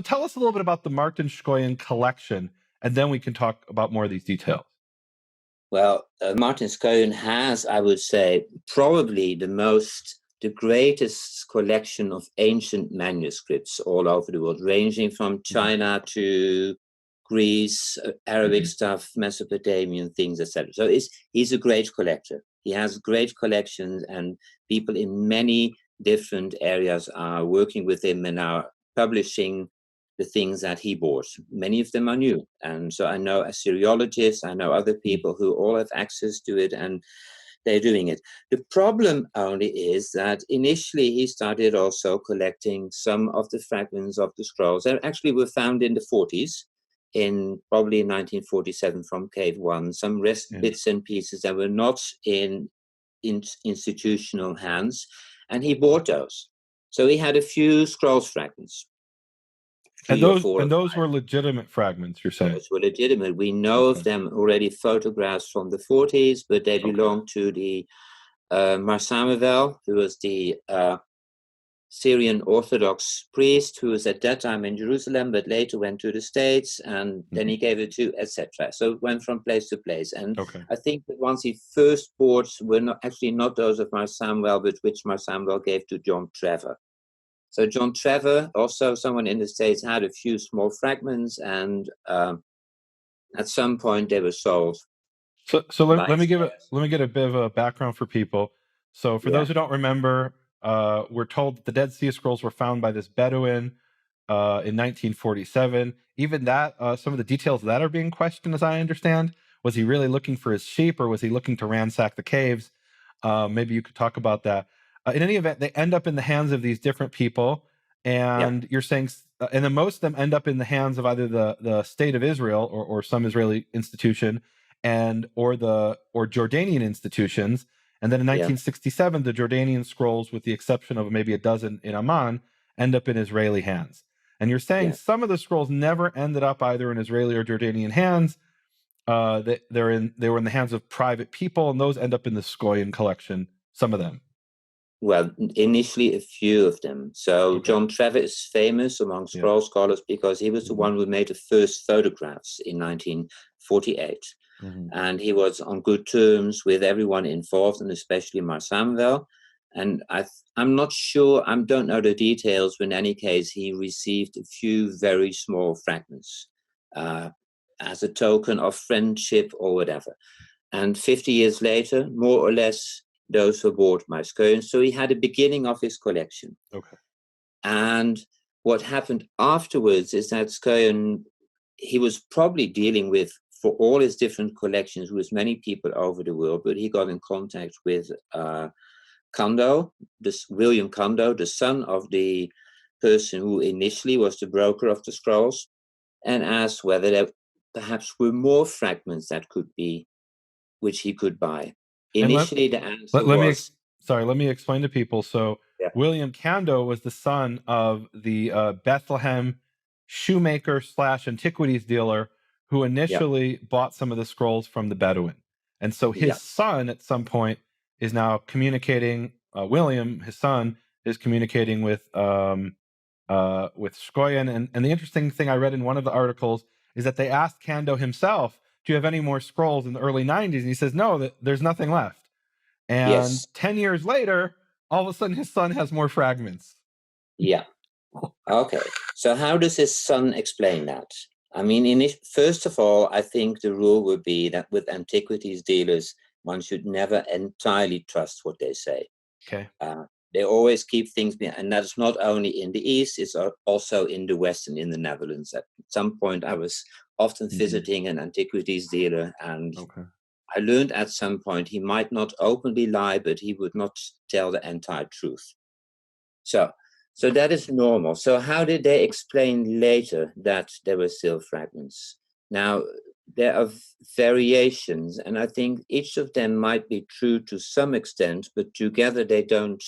tell us a little bit about the Martin Schøyen collection, and then we can talk about more of these details. Well, Martin Schøyen has, I would say, probably the greatest collection of ancient manuscripts all over the world, ranging from China to Greece, Arabic stuff, Mesopotamian things, etc. So he's a great collector. He has great collections, and people in many different areas are working with him and are publishing the things that he bought. Many of them are new. And so I know Assyriologists, I know other people who all have access to it, and they're doing it. The problem only is that initially he started also collecting some of the fragments of the scrolls that actually were found in the 40s, probably in 1947 from Cave 1, some bits and pieces that were not in institutional hands, and he bought those. So he had a few scrolls fragments. And those were legitimate fragments, you're saying? Those were legitimate. We know of them already, photographs from the 40s, but they belong to the Mar Samuel, who was the Syrian Orthodox priest who was at that time in Jerusalem, but later went to the States, and then he gave it to, etc. So it went from place to place. And I think the ones he first bought were not those of Mar Samuel, but which Mar Samuel gave to John Trevor. So John Trevor, also someone in the States, had a few small fragments, and at some point they were sold. So let me get a bit of a background for people. So for those who don't remember, we're told that the Dead Sea Scrolls were found by this Bedouin in 1947. Even that, some of the details of that are being questioned, as I understand. Was he really looking for his sheep, or was he looking to ransack the caves? Maybe you could talk about that. In any event, they end up in the hands of these different people, and you're saying, and then most of them end up in the hands of either the state of Israel or some Israeli institution, or Jordanian institutions. And then in 1967, the Jordanian scrolls, with the exception of maybe a dozen in Amman, end up in Israeli hands. And you're saying some of the scrolls never ended up either in Israeli or Jordanian hands. They were in the hands of private people, and those end up in the Schøyen collection, some of them. Well, initially a few of them. So John Trevor is famous among scroll scholars because he was the one who made the first photographs in 1948. And he was on good terms with everyone involved, and especially Mar Samuel. And I'm not sure, I don't know the details, but in any case, he received a few very small fragments as a token of friendship or whatever. And 50 years later, more or less, those were bought by Schøyen. So he had a beginning of his collection. And what happened afterwards is that Schøyen, he was probably dealing with, for all his different collections, with many people over the world, but he got in contact with Kando, William Kando, the son of the person who initially was the broker of the scrolls, and asked whether there perhaps were more fragments that could be, which he could buy. Initially, the answer was... Let me explain to people. So William Kando was the son of the Bethlehem shoemaker / antiquities dealer who initially bought some of the scrolls from the Bedouin. And so his son at some point is now communicating, William, his son, is communicating with Schøyen. And the interesting thing I read in one of the articles is that they asked Kando himself, do you have any more scrolls in the early 90s? And he says, no, there's nothing left. And 10 years later, all of a sudden his son has more fragments. Okay. So how does his son explain that? I mean, first of all, I think the rule would be that with antiquities dealers, one should never entirely trust what they say. They always keep things behind, and that's not only in the East, it's also in the West and in the Netherlands. At some point, I was often visiting an antiquities dealer, and I learned at some point he might not openly lie, but he would not tell the entire truth. So that is normal. So how did they explain later that there were still fragments? Now, there are variations, and I think each of them might be true to some extent, but together they don't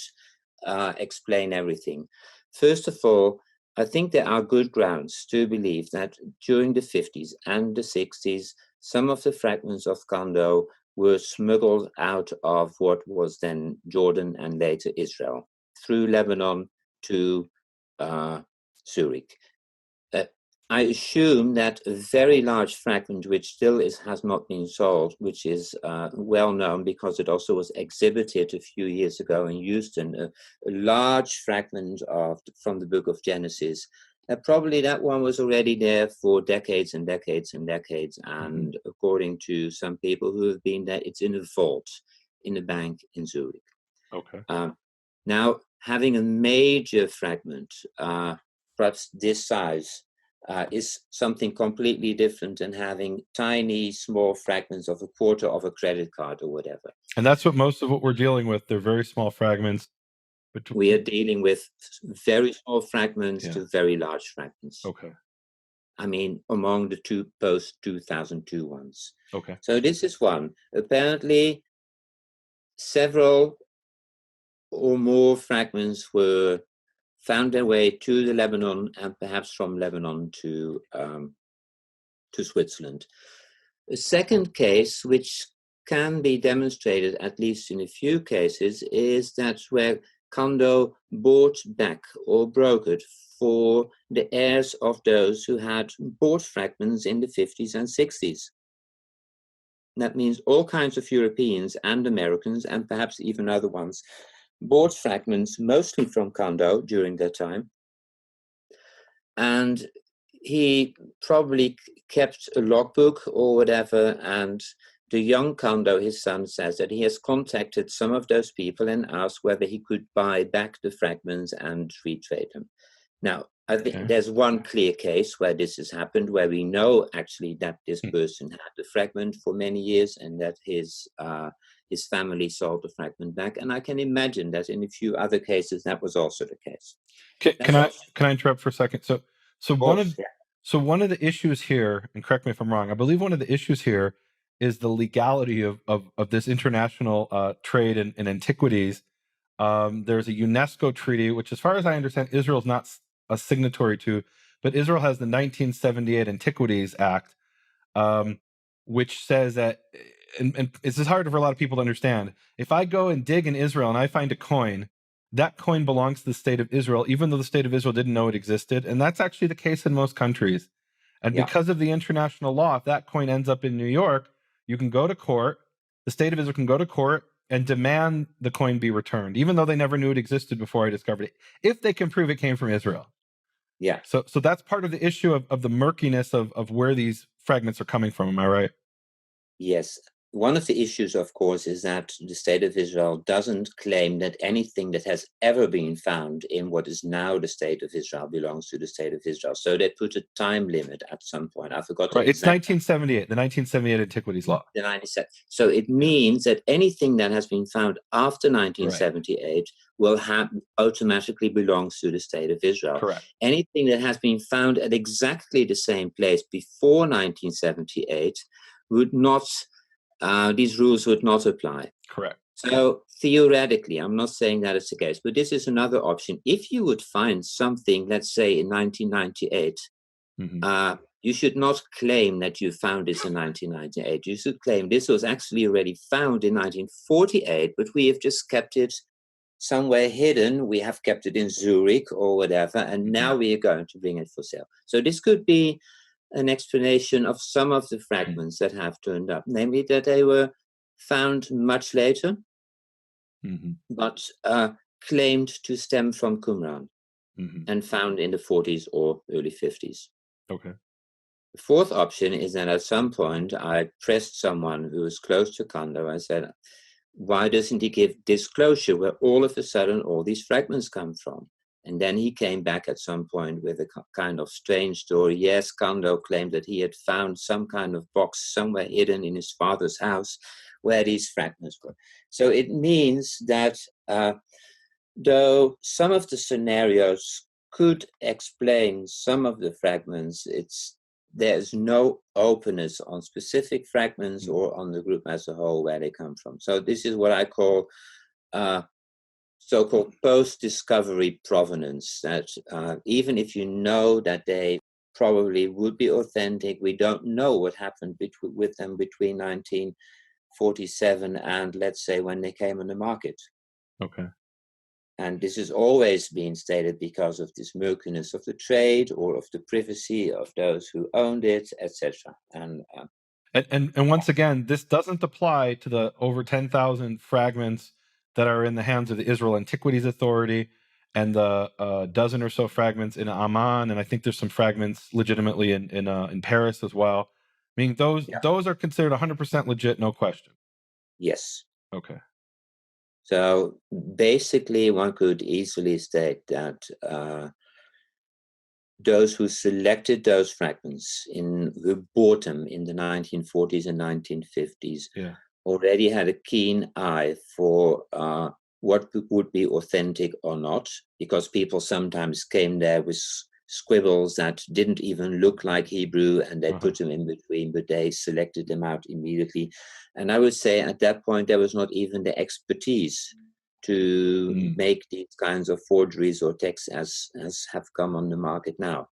explain everything. First of all, I think there are good grounds to believe that during the 50s and the 60s, some of the fragments of Kando were smuggled out of what was then Jordan and later Israel through Lebanon to Zurich. I assume that a very large fragment, which still has not been solved, which is well known because it also was exhibited a few years ago in Houston, a large fragment from the book of Genesis. Probably that one was already there for decades and decades and decades. And according to some people who have been there, it's in a vault in a bank in Zurich. Okay. Now, having a major fragment, perhaps this size, is something completely different than having tiny, small fragments of a quarter of a credit card or whatever. And that's most of what we're dealing with. They're very small fragments. We are dealing with very small fragments to very large fragments. Okay. I mean, among the two post-2002 ones. Okay. So this is one. Apparently, several or more fragments were found their way to the Lebanon and perhaps from Lebanon to Switzerland. A second case, which can be demonstrated at least in a few cases, is that where Kando bought back or brokered for the heirs of those who had bought fragments in the 50s and 60s. That means all kinds of Europeans and Americans, and perhaps even other ones, bought fragments mostly from Kando during that time. And he probably kept a logbook or whatever, and the young Kando, his son, says that he has contacted some of those people and asked whether he could buy back the fragments and retrade them. Now, I think there's one clear case where this has happened, where we know actually that this person had the fragment for many years and that his family sold the fragment back. And I can imagine that in a few other cases, that was also the case. Can I interrupt for a second? So one of the issues here, and correct me if I'm wrong, I believe one of the issues here is the legality of this international trade in antiquities. There's a UNESCO treaty, which, as far as I understand, Israel's not a signatory to, but Israel has the 1978 Antiquities Act, which says that, and this is hard for a lot of people to understand. If I go and dig in Israel and I find a coin, that coin belongs to the state of Israel, even though the state of Israel didn't know it existed. And that's actually the case in most countries. And because of the international law, if that coin ends up in New York, you can go to court, the state of Israel can go to court and demand the coin be returned, even though they never knew it existed before I discovered it, if they can prove it came from Israel. Yeah. So that's part of the issue of the murkiness of where these fragments are coming from. Am I right? Yes. One of the issues, of course, is that the state of Israel doesn't claim that anything that has ever been found in what is now the state of Israel belongs to the state of Israel. So they put a time limit at some point. I forgot. Right. It's 1978, the 1978 Antiquities Law. The 97. So it means that anything that has been found after 1978 will automatically belongs to the state of Israel. Correct. Anything that has been found at exactly the same place before 1978 would not. These rules would not apply. Correct. So theoretically, I'm not saying that is the case, but this is another option. If you would find something, let's say in 1998, you should not claim that you found this in 1998. You should claim this was actually already found in 1948, but we have just kept it somewhere hidden. We have kept it in Zurich or whatever, and now we are going to bring it for sale. So this could be an explanation of some of the fragments that have turned up, namely that they were found much later, but claimed to stem from Qumran and found in the 40s or early 50s. Okay. The fourth option is that at some point I pressed someone who was close to Kando. I said, why doesn't he give disclosure where all of a sudden all these fragments come from? And then he came back at some point with a kind of strange story. Yes, Kando claimed that he had found some kind of box somewhere hidden in his father's house where these fragments were. So it means that though some of the scenarios could explain some of the fragments, there's no openness on specific fragments or on the group as a whole where they come from. So this is what I call so-called post-discovery provenance, that even if you know that they probably would be authentic, we don't know what happened with them between 1947 and, let's say, when they came on the market. Okay. And this has always been stated because of this murkiness of the trade or of the privacy of those who owned it, etc. And once again, this doesn't apply to the over 10,000 fragments that are in the hands of the Israel Antiquities Authority and the dozen or so fragments in Amman, and I think there's some fragments legitimately in Paris as well. I mean, those are considered 100% legit, no question. Yes. Okay. So basically, one could easily state that those who selected those fragments, who bought them in the 1940s and 1950s, already had a keen eye for what would be authentic or not, because people sometimes came there with scribbles that didn't even look like Hebrew, and they put them in between, but they selected them out immediately. And I would say at that point, there was not even the expertise to make these kinds of forgeries or texts as have come on the market now.